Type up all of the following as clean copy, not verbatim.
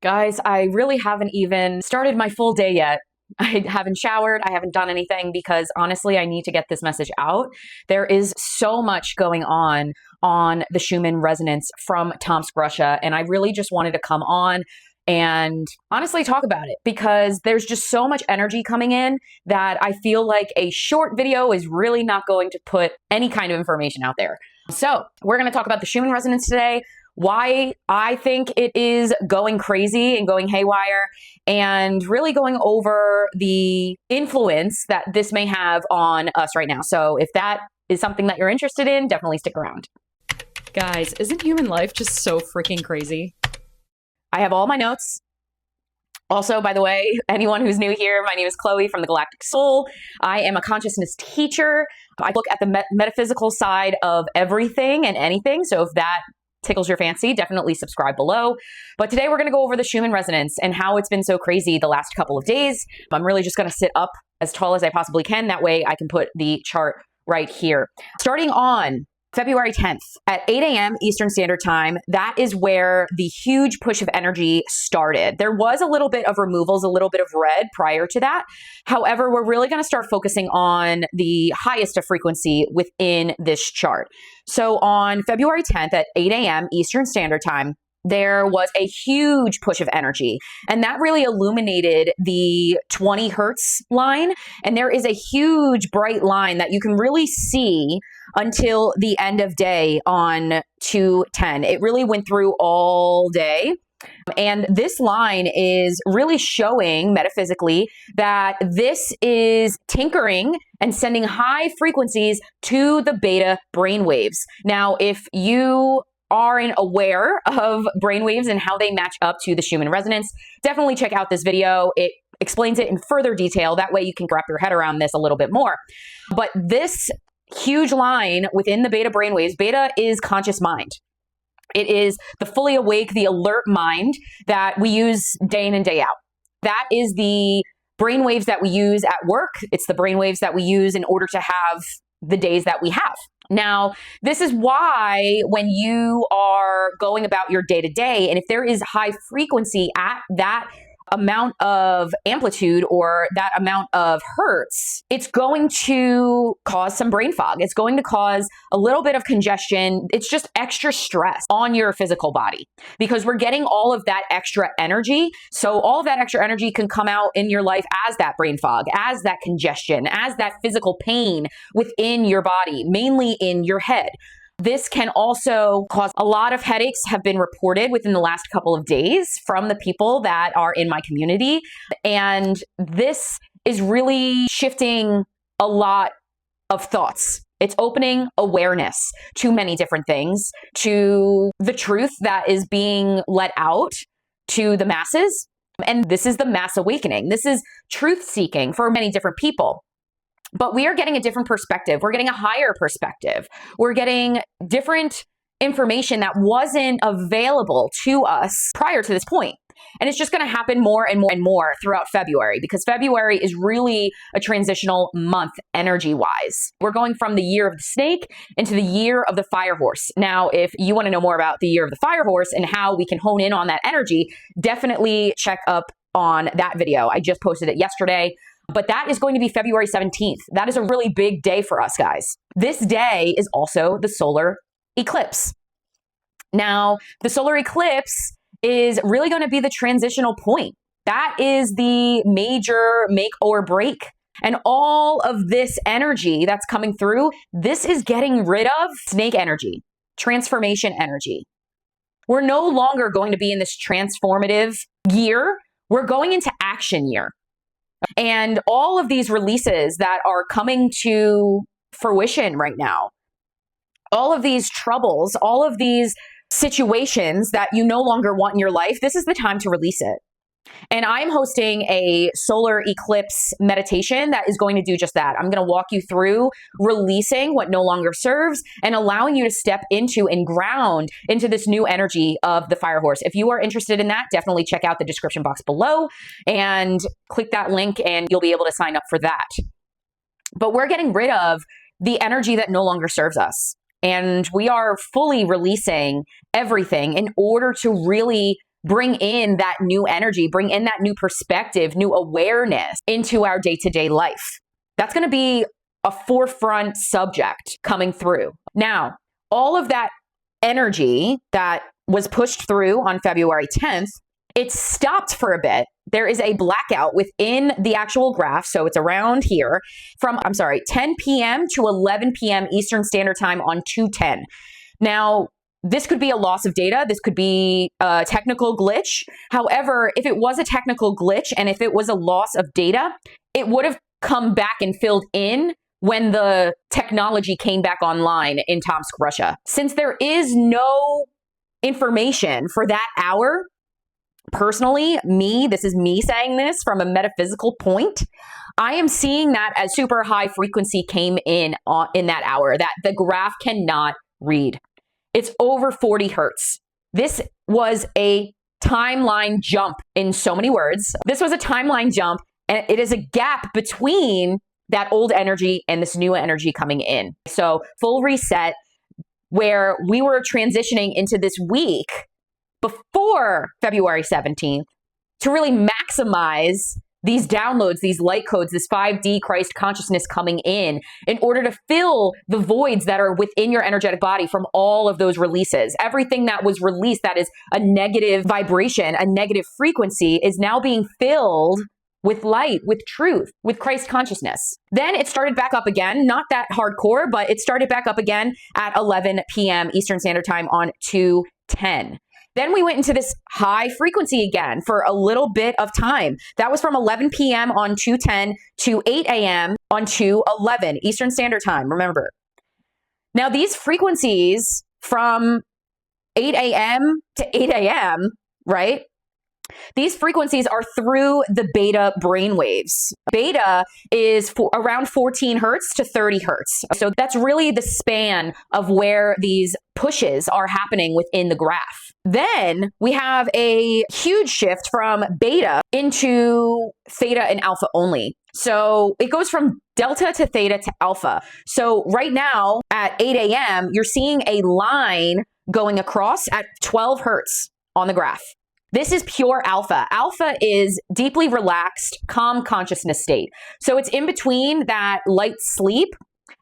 Guys, I really haven't even started my full day yet. I haven't showered. I haven't done anything because honestly, I need to get this message out. There is so much going on the Schumann Resonance from Tomsk, Russia. And I really just wanted to come on and honestly talk about it because there's just so much energy coming in that I feel like a short video is really not going to put any kind of information out there. So we're going to talk about the Schumann Resonance today, why I think it is going crazy and going haywire, and really going over the influence that this may have on us right now. So if that is something that you're interested in, definitely stick around. Guys, isn't human life just so freaking crazy? I have all my notes. Also, by the way, anyone who's new here, my name is Chloe from the Galactic Soul. I am a consciousness teacher. I look at the metaphysical side of everything and anything. So if that tickles your fancy, definitely subscribe below. But today we're going to go over the Schumann Resonance and how it's been so crazy the last couple of days. I'm really just going to sit up as tall as I possibly can. That way I can put the chart right here. Starting on February 10th at 8 a.m. Eastern Standard Time, that is where the huge push of energy started. There was a little bit of removals, a little bit of red prior to that. However, we're really going to start focusing on the highest of frequency within this chart. So on February 10th at 8 a.m. Eastern Standard Time, there was a huge push of energy, and that really illuminated the 20 hertz line. And there is a huge bright line that you can really see until the end of day on 2:10. It really went through all day. And this line is really showing metaphysically that this is tinkering and sending high frequencies to the beta brainwaves. Now, if you aren't aware of brainwaves and how they match up to the Schumann Resonance, definitely check out this video. It explains it in further detail. That way you can wrap your head around this a little bit more. But this huge line within the beta brainwaves, beta is conscious mind. It is the fully awake, the alert mind that we use day in and day out. That is the brainwaves that we use at work. It's the brainwaves that we use in order to have the days that we have. Now, this is why when you are going about your day to day, and if there is high frequency at that amount of amplitude or that amount of hertz, it's going to cause some brain fog. It's going to cause a little bit of congestion. It's just extra stress on your physical body because we're getting all of that extra energy. So all of that extra energy can come out in your life as that brain fog, as that congestion, as that physical pain within your body, mainly in your head. This can also cause a lot of headaches have been reported within the last couple of days from the people that are in my community. And this is really shifting a lot of thoughts. It's opening awareness to many different things, to the truth that is being let out to the masses. And this is the mass awakening. This is truth seeking for many different people. But we are getting a different perspective. We're getting a higher perspective. We're getting different information that wasn't available to us prior to this point. And it's just going to happen more and more and more throughout February because February is really a transitional month energy-wise. We're going from the year of the snake into the year of the fire horse. Now, if you want to know more about the year of the fire horse and how we can hone in on that energy, definitely check up on that video. I just posted it yesterday. But that is going to be February 17th. That is a really big day for us, guys. This day is also the solar eclipse. Now, the solar eclipse is really going to be the transitional point. That is the major make or break. And all of this energy that's coming through, this is getting rid of snake energy, transformation energy. We're no longer going to be in this transformative year. We're going into action year. And all of these releases that are coming to fruition right now, all of these troubles, all of these situations that you no longer want in your life, this is the time to release it. And I'm hosting a solar eclipse meditation that is going to do just that. I'm going to walk you through releasing what no longer serves and allowing you to step into and ground into this new energy of the fire horse. If you are interested in that, definitely check out the description box below and click that link and you'll be able to sign up for that. But we're getting rid of the energy that no longer serves us. And we are fully releasing everything in order to really bring in that new energy, bring in that new perspective, new awareness into our day-to-day life. That's going to be a forefront subject coming through. Now, all of that energy that was pushed through on February 10th, it stopped for a bit. There is a blackout within the actual graph. So it's around here from, 10 p.m. to 11 p.m. Eastern Standard Time on 2/10. Now, this could be a loss of data. This could be a technical glitch. However, if it was a technical glitch and if it was a loss of data, it would have come back and filled in when the technology came back online in Tomsk, Russia. Since there is no information for that hour, personally, this is me saying this from a metaphysical point, I am seeing that as super high frequency came in that hour that the graph cannot read. It's over 40 hertz. This was a timeline jump in so many words. This was a timeline jump, and it is a gap between that old energy and this new energy coming in. So full reset, where we were transitioning into this week before February 17th to really maximize these downloads, these light codes, this 5D Christ consciousness coming in order to fill the voids that are within your energetic body from all of those releases. Everything that was released that is a negative vibration, a negative frequency, is now being filled with light, with truth, with Christ consciousness. Then it started back up again, not that hardcore, but it started back up again at 11 p.m. Eastern Standard Time on 2/10. Then we went into this high frequency again for a little bit of time. That was from 11 p.m. on 2/10 to 8 a.m. on 2/11 Eastern Standard Time, remember. Now these frequencies from 8 a.m. to 8 a.m., right? These frequencies are through the beta brainwaves. Beta is around 14 hertz to 30 hertz. So that's really the span of where these pushes are happening within the graph. Then we have a huge shift from beta into theta and alpha only. So it goes from delta to theta to alpha. So right now at 8 a.m., you're seeing a line going across at 12 hertz on the graph. This is pure alpha. Alpha is deeply relaxed, calm consciousness state. So it's in between that light sleep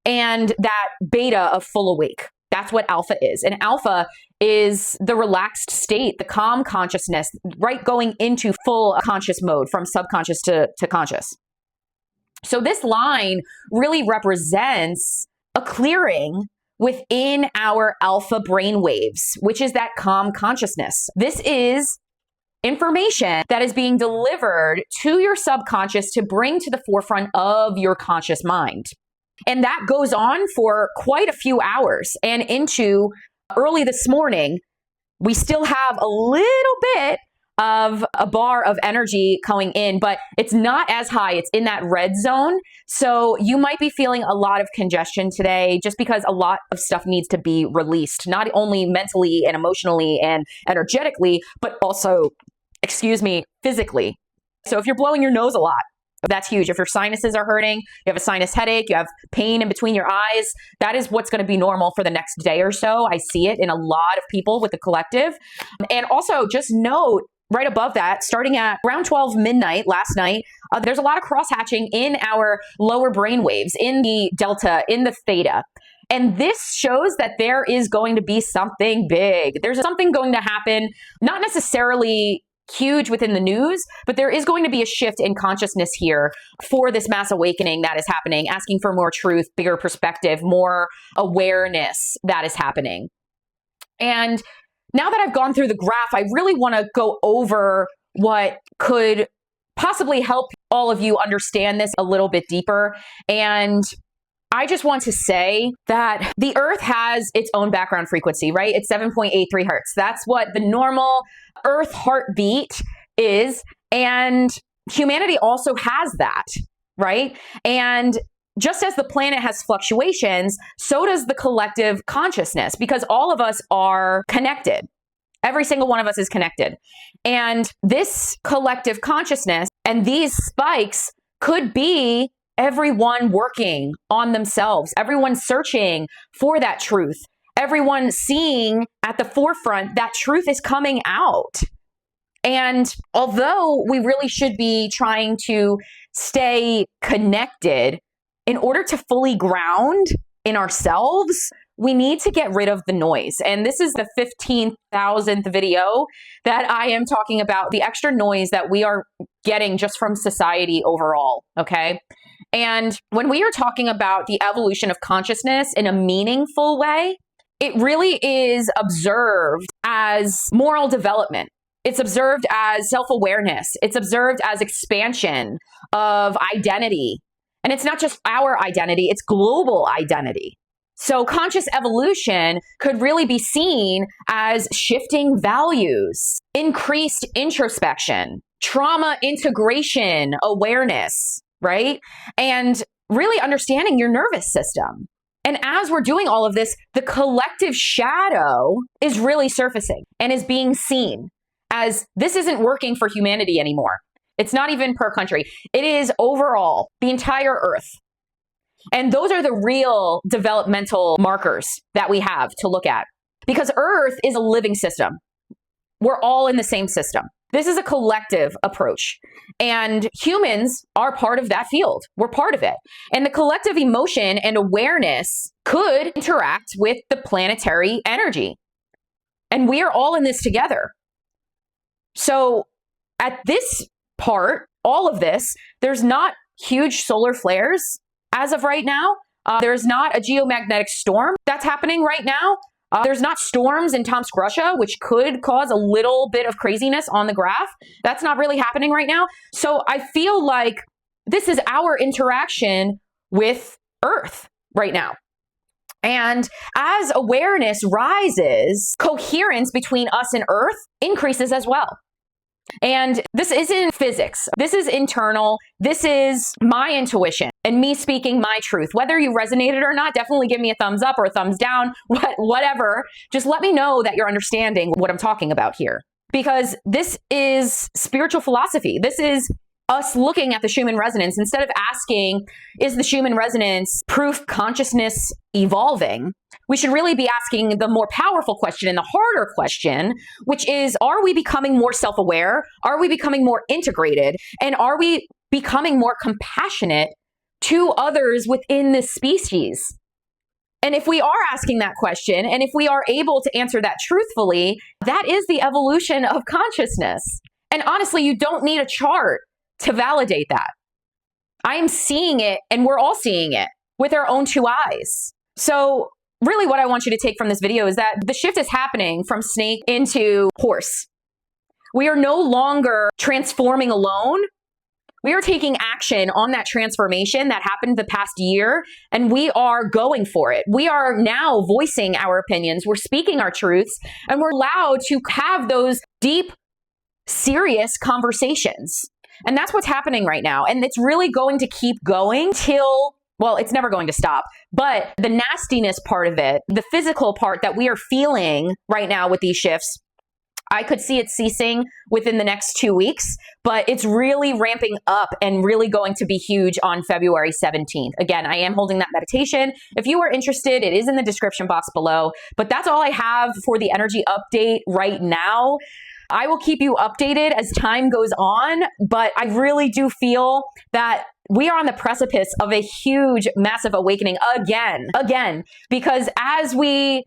and that beta of full awake. That's what alpha is. And alpha is the relaxed state, the calm consciousness, right going into full conscious mode from subconscious to conscious. So this line really represents a clearing within our alpha brain waves, which is that calm consciousness. This is information that is being delivered to your subconscious to bring to the forefront of your conscious mind. And that goes on for quite a few hours. And into early this morning, we still have a little bit of a bar of energy going in, but it's not as high. It's in that red zone. So you might be feeling a lot of congestion today just because a lot of stuff needs to be released, not only mentally and emotionally and energetically, but also, physically. So if you're blowing your nose a lot, that's huge. If your sinuses are hurting, you have a sinus headache, you have pain in between your eyes, that is what's going to be normal for the next day or so. I see it in a lot of people with the collective. And also just note, right above that, starting at around 12 midnight last night, there's a lot of cross-hatching in our lower brain waves, in the delta, in the theta. And this shows that there is going to be something big. There's something going to happen, not necessarily huge within the news, but there is going to be a shift in consciousness here for this mass awakening that is happening, asking for more truth, bigger perspective, more awareness that is happening. And now that I've gone through the graph, I really want to go over what could possibly help all of you understand this a little bit deeper. And I just want to say that the Earth has its own background frequency, right? It's 7.83 hertz. That's what the normal Earth heartbeat is. And humanity also has that, right? And just as the planet has fluctuations, so does the collective consciousness, because all of us are connected. Every single one of us is connected. And this collective consciousness and these spikes could be everyone working on themselves, everyone searching for that truth, everyone seeing at the forefront that truth is coming out. And although we really should be trying to stay connected, in order to fully ground in ourselves, we need to get rid of the noise. And this is the 15,000th video that I am talking about the extra noise that we are getting just from society overall, okay? And when we are talking about the evolution of consciousness in a meaningful way, it really is observed as moral development. It's observed as self-awareness. It's observed as expansion of identity. And it's not just our identity, it's global identity. So conscious evolution could really be seen as shifting values, increased introspection, trauma integration, awareness, right? And really understanding your nervous system. And as we're doing all of this, the collective shadow is really surfacing and is being seen as this isn't working for humanity anymore. It's not even per country. It is overall the entire earth. And those are the real developmental markers that we have to look at, because Earth is a living system. We're all in the same system. This is a collective approach, and humans are part of that field. We're part of it. And the collective emotion and awareness could interact with the planetary energy. And we are all in this together. So at this part, all of this, there's not huge solar flares as of right now. There's not a geomagnetic storm that's happening right now. There's not storms in Tomsk, Russia, which could cause a little bit of craziness on the graph. That's not really happening right now. So I feel like this is our interaction with Earth right now. And as awareness rises, coherence between us and Earth increases as well. And this isn't physics. This is internal. This is my intuition and me speaking my truth. Whether you resonated or not, definitely give me a thumbs up or a thumbs down, whatever. Just let me know that you're understanding what I'm talking about here. Because this is spiritual philosophy. This is us looking at the Schumann Resonance. Instead of asking, is the Schumann Resonance proof consciousness evolving? We should really be asking the more powerful question and the harder question, which is, are we becoming more self-aware? Are we becoming more integrated? And are we becoming more compassionate to others within this species? And if we are asking that question, and if we are able to answer that truthfully, that is the evolution of consciousness. And honestly, you don't need a chart to validate that. I am seeing it, and we're all seeing it with our own two eyes. So really what I want you to take from this video is that the shift is happening from snake into horse. We are no longer transforming alone. We are taking action on that transformation that happened the past year, and we are going for it. We are now voicing our opinions. We're speaking our truths, and we're allowed to have those deep, serious conversations. And that's what's happening right now. And it's really going to keep going till, well, it's never going to stop. But the nastiness part of it, the physical part that we are feeling right now with these shifts, I could see it ceasing within the next 2 weeks, but it's really ramping up and really going to be huge on February 17th. Again, I am holding that meditation. If you are interested, it is in the description box below. But that's all I have for the energy update right now. I will keep you updated as time goes on, but I really do feel that we are on the precipice of a huge, massive awakening again, because as we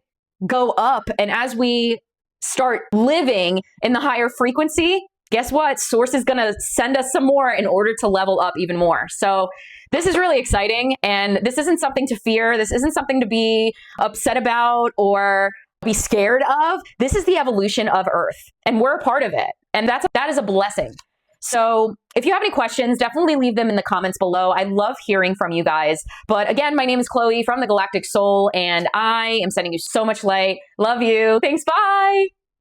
go up and as we start living in the higher frequency, guess what? Source is going to send us some more in order to level up even more. So this is really exciting, and this isn't something to fear. This isn't something to be upset about or be scared of. This is the evolution of Earth, and we're a part of it. And that is a blessing. So if you have any questions, definitely leave them in the comments below. I love hearing from you guys. But again, my name is Chloe from the Galactic Soul, and I am sending you so much light. Love you. Thanks. Bye.